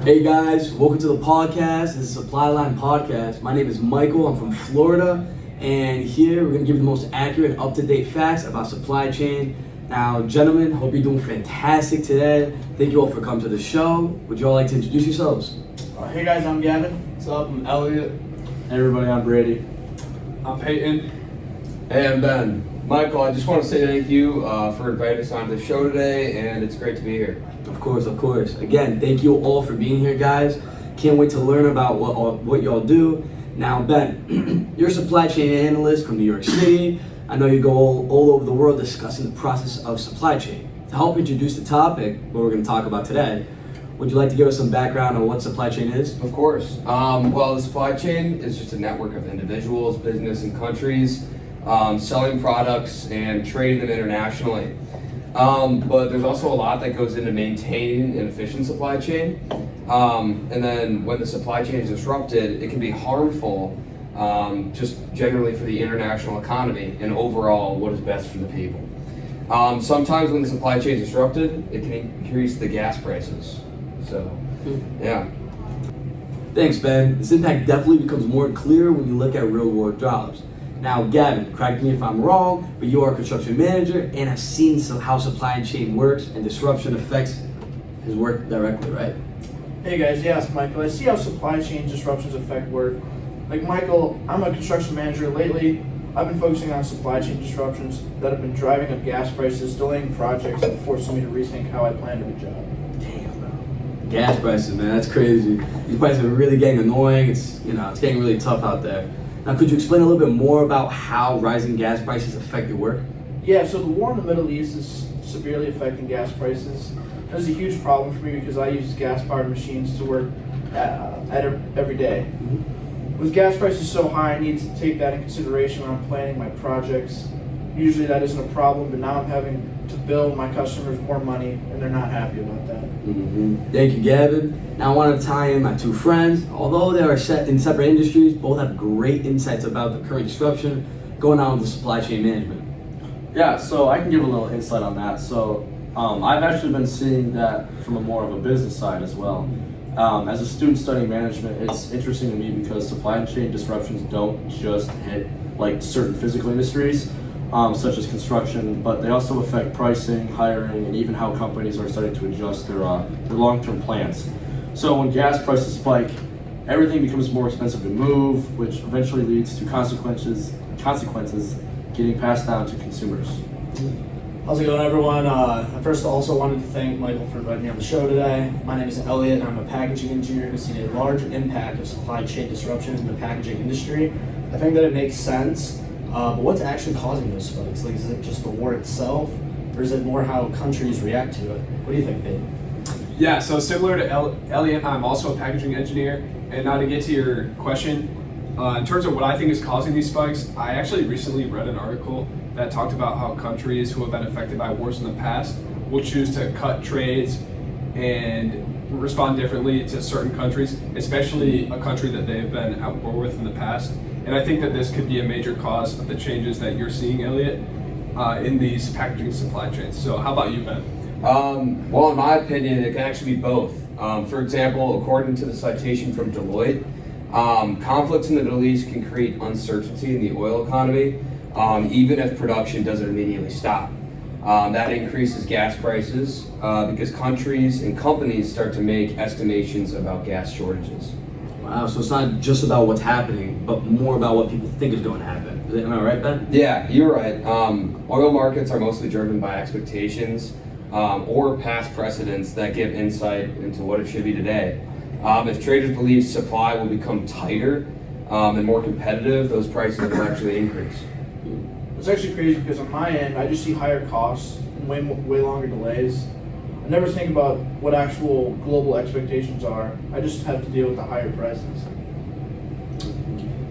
Hey guys, welcome to the podcast. This is Supply Line Podcast. My name is Michael. I'm from Florida, and here we're going to give you the most accurate and up-to-date facts about supply chain. Now, gentlemen, hope you're doing fantastic today. Thank you all for coming to the show. Would you all like to introduce yourselves? Hey guys, I'm Gavin. What's up? I'm Elliot. Hey everybody, I'm Brady. I'm Peyton. Hey, I'm Ben. Michael, I just want to say thank you for inviting us onto the show today, and it's great to be here. Of course. Again, thank you all for being here, guys. Can't wait to learn about what y'all do. Now, Ben, you're a supply chain analyst from New York City. I know you go all over the world discussing the process of supply chain. To help introduce the topic, what we're going to talk about today, would you like to give us some background on what supply chain is? Of course. Well, the supply chain is just a network of individuals, business, and countries selling products and trading them internationally. But there's also a lot that goes into maintaining an efficient supply chain. And then when the supply chain is disrupted, it can be harmful just generally for the international economy and overall what is best for the people. Sometimes when the supply chain is disrupted, it can increase the gas prices. So, yeah. Thanks, Ben. This impact definitely becomes more clear when you look at real-world jobs. Now, Gavin, correct me if I'm wrong, but you are a construction manager and have seen how supply chain works and disruption affects his work directly, right? Hey guys, yes, Michael. I see how supply chain disruptions affect work. Like Michael, I'm a construction manager. Lately, I've been focusing on supply chain disruptions that have been driving up gas prices, delaying projects, and forcing me to rethink how I plan to do the job. Damn, bro. Gas prices, man, that's crazy. These prices are really getting annoying. It's getting really tough out there. Now, could you explain a little bit more about how rising gas prices affect your work? Yeah, so the war in the Middle East is severely affecting gas prices. That's a huge problem for me because I use gas-powered machines to work every day. Mm-hmm. With gas prices so high, I need to take that in consideration when I'm planning my projects. Usually that isn't a problem, but now I'm having to bill my customers more money, and they're not happy about that. Mm-hmm. Thank you, Gavin. Now I want to tie in my two friends. Although they are set in separate industries, both have great insights about the current disruption going on with the supply chain management. Yeah, so I can give a little insight on that. So I've actually been seeing that from a more of a business side as well. As a student studying management, it's interesting to me because supply chain disruptions don't just hit like certain physical industries, such as construction, but they also affect pricing, hiring, and even how companies are starting to adjust their long-term plans. So when gas prices spike, everything becomes more expensive to move, which eventually leads to consequences getting passed down to consumers. How's it going, everyone? First, I also wanted to thank Michael for inviting me on the show today. My name is Elliot, and I'm a packaging engineer who's seen a large impact of supply chain disruption in the packaging industry. I think that it makes sense, but what's actually causing those spikes? Like, is it just the war itself, or is it more how countries react to it? What do you think, Pete? Yeah, so similar to Elliot, I'm also a packaging engineer. And now to get to your question, in terms of what I think is causing these spikes, I actually recently read an article that talked about how countries who have been affected by wars in the past will choose to cut trades and respond differently to certain countries, especially a country that they've been at war with in the past. And I think that this could be a major cause of the changes that you're seeing, Elliot, in these packaging supply chains. So how about you, Ben? Well, in my opinion, it can actually be both. For example, according to the citation from Deloitte, conflicts in the Middle East can create uncertainty in the oil economy, even if production doesn't immediately stop. That increases gas prices because countries and companies start to make estimations about gas shortages. Wow, so it's not just about what's happening, but more about what people think is going to happen. Am I right, Ben? Yeah, you're right. Oil markets are mostly driven by expectations or past precedents that give insight into what it should be today. If traders believe supply will become tighter and more competitive, those prices will actually increase. It's actually crazy because on my end, I just see higher costs and way longer delays. I never think about what actual global expectations are. I just have to deal with the higher prices.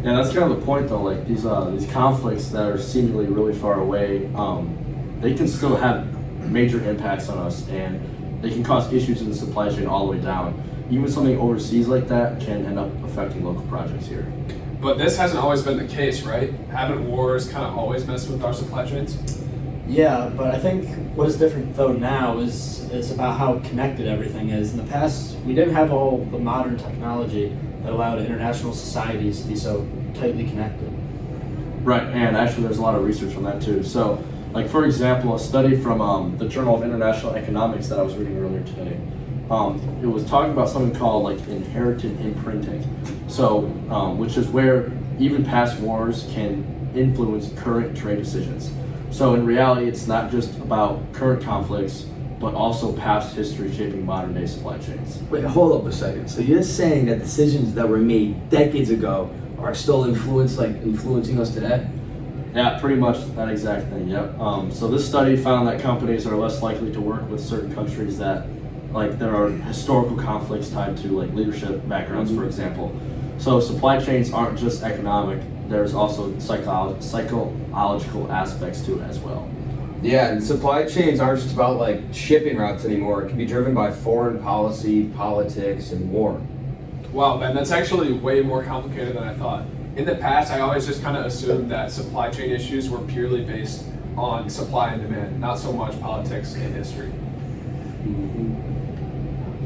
Yeah, that's kind of the point though. Like these conflicts that are seemingly really far away, they can still have major impacts on us, and they can cause issues in the supply chain all the way down. Even something overseas like that can end up affecting local projects here. But this hasn't always been the case, right? Haven't wars kind of always messed with our supply chains? Yeah, but I think what is different though now is about how connected everything is. In the past, we didn't have all the modern technology that allowed international societies to be so tightly connected. Right, and actually there's a lot of research on that too. So, like for example, a study from the Journal of International Economics that I was reading earlier today, it was talking about something called like inherited imprinting. So, which is where even past wars can influence current trade decisions. So in reality, it's not just about current conflicts, but also past history shaping modern day supply chains. Wait, hold up a second. So you're saying that decisions that were made decades ago are still influencing us today? Yeah, pretty much that exact thing, yep. So this study found that companies are less likely to work with certain countries that, like, there are historical conflicts tied to, like, leadership backgrounds, for example. So supply chains aren't just economic, there's also psychological aspects to it as well. Yeah, and supply chains aren't just about like shipping routes anymore. It can be driven by foreign policy, politics, and war. Wow, man, that's actually way more complicated than I thought. In the past, I always just kind of assumed that supply chain issues were purely based on supply and demand, not so much politics and history.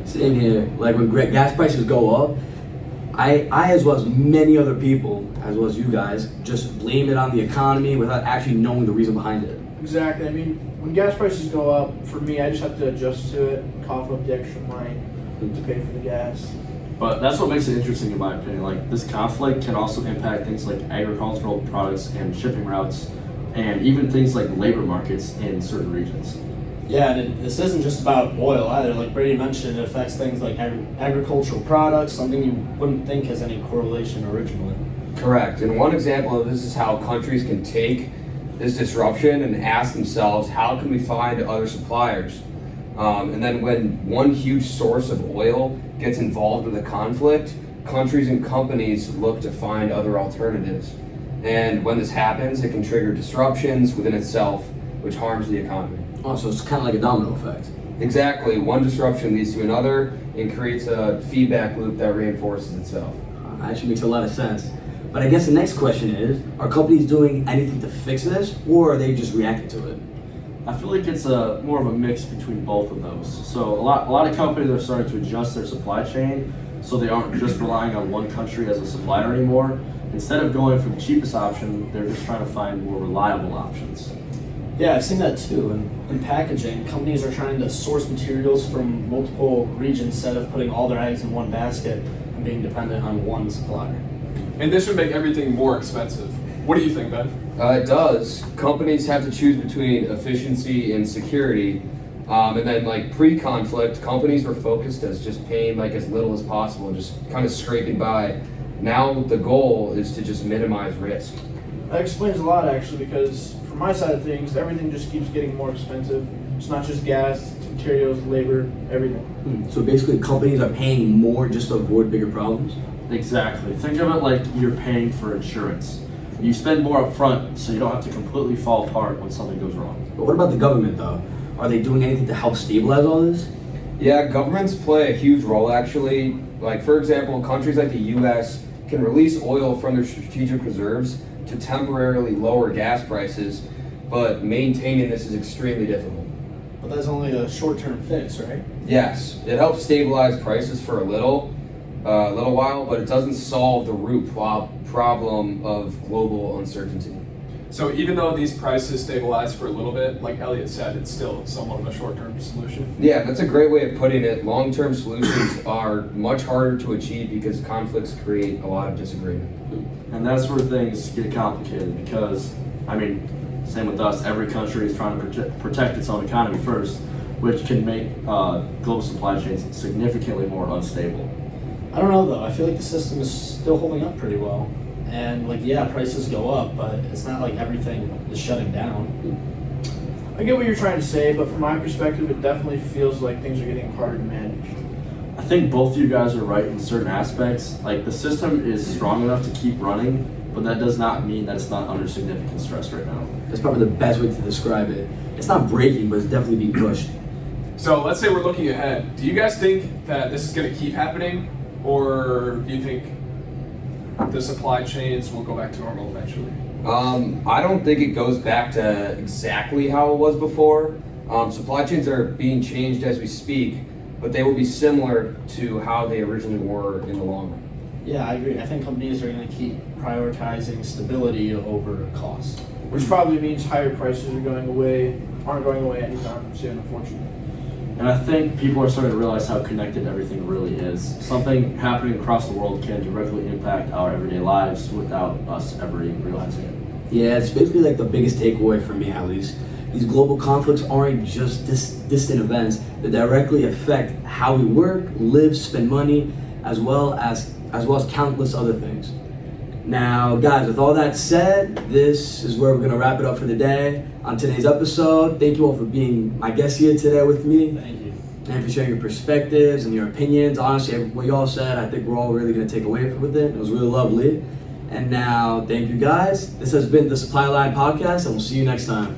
Same here. Like when gas prices go up, I as well as many other people, as well as you guys, just blame it on the economy without actually knowing the reason behind it. Exactly. I mean, when gas prices go up, for me, I just have to adjust to it, cough up the extra money to pay for the gas. But that's what makes it interesting in my opinion. Like this conflict can also impact things like agricultural products and shipping routes, and even things like labor markets in certain regions. Yeah, and this isn't just about oil either. Like Brady mentioned, it affects things like agricultural products, something you wouldn't think has any correlation originally. Correct. And one example of this is how countries can take this disruption and ask themselves, how can we find other suppliers? And then when one huge source of oil gets involved with a conflict, countries and companies look to find other alternatives. And when this happens, it can trigger disruptions within itself, which harms the economy. Oh, so it's kind of like a domino effect. Exactly. One disruption leads to another and creates a feedback loop that reinforces itself. That actually makes a lot of sense. But I guess the next question is, are companies doing anything to fix this, or are they just reacting to it? I feel like it's more of a mix between both of those. So a lot of companies are starting to adjust their supply chain so they aren't just relying on one country as a supplier anymore. Instead of going for the cheapest option, they're just trying to find more reliable options. Yeah, I've seen that too. In packaging, companies are trying to source materials from multiple regions instead of putting all their eggs in one basket and being dependent on one supplier. And this would make everything more expensive. What do you think, Ben? It does. Companies have to choose between efficiency and security. And then like pre-conflict, companies were focused as just paying like as little as possible and just kind of scraping by. Now the goal is to just minimize risk. That explains a lot, actually, because from my side of things, everything just keeps getting more expensive. It's not just gas, it's materials, labor, everything. So basically companies are paying more just to avoid bigger problems? Exactly. Think of it like you're paying for insurance. You spend more up front so you don't have to completely fall apart when something goes wrong. But what about the government though? Are they doing anything to help stabilize all this? Yeah, governments play a huge role actually. Like for example, countries like the US can release oil from their strategic reserves to temporarily lower gas prices, but maintaining this is extremely difficult. But that's only a short-term fix, right? Yes, it helps stabilize prices for a little while, but it doesn't solve the root problem of global uncertainty. So even though these prices stabilize for a little bit, like Elliot said, it's still somewhat of a short-term solution. Yeah, that's a great way of putting it. Long-term solutions are much harder to achieve because conflicts create a lot of disagreement. And that's where things get complicated because, I mean, same with us, every country is trying to protect its own economy first, which can make global supply chains significantly more unstable. I don't know though. I feel like the system is still holding up pretty well. And like, yeah, prices go up, but it's not like everything is shutting down. I get what you're trying to say, but from my perspective, it definitely feels like things are getting harder to manage. I think both of you guys are right in certain aspects. Like the system is strong enough to keep running, but that does not mean that it's not under significant stress right now. That's probably the best way to describe it. It's not breaking, but it's definitely being pushed. So let's say we're looking ahead. Do you guys think that this is going to keep happening, or do you think the supply chains will go back to normal eventually? I don't think it goes back to exactly how it was before. Supply chains are being changed as we speak, but they will be similar to how they originally were in the long run. Yeah, I agree. I think companies are going to keep prioritizing stability over cost. Which probably means higher prices aren't going away anytime soon, unfortunately. And I think people are starting to realize how connected everything really is. Something happening across the world can directly impact our everyday lives without us ever even realizing it. Yeah, it's basically like the biggest takeaway for me, at least. These global conflicts aren't just distant events that directly affect how we work, live, spend money, as well as countless other things. Now, guys, with all that said, this is where we're gonna wrap it up for the day on today's episode. Thank you all for being my guests here today with me. Thank you. And for sharing your perspectives and your opinions. Honestly, what y'all said, I think we're all really gonna take away with it. It was really lovely. And now, thank you guys. This has been the Supply Line Podcast, and we'll see you next time.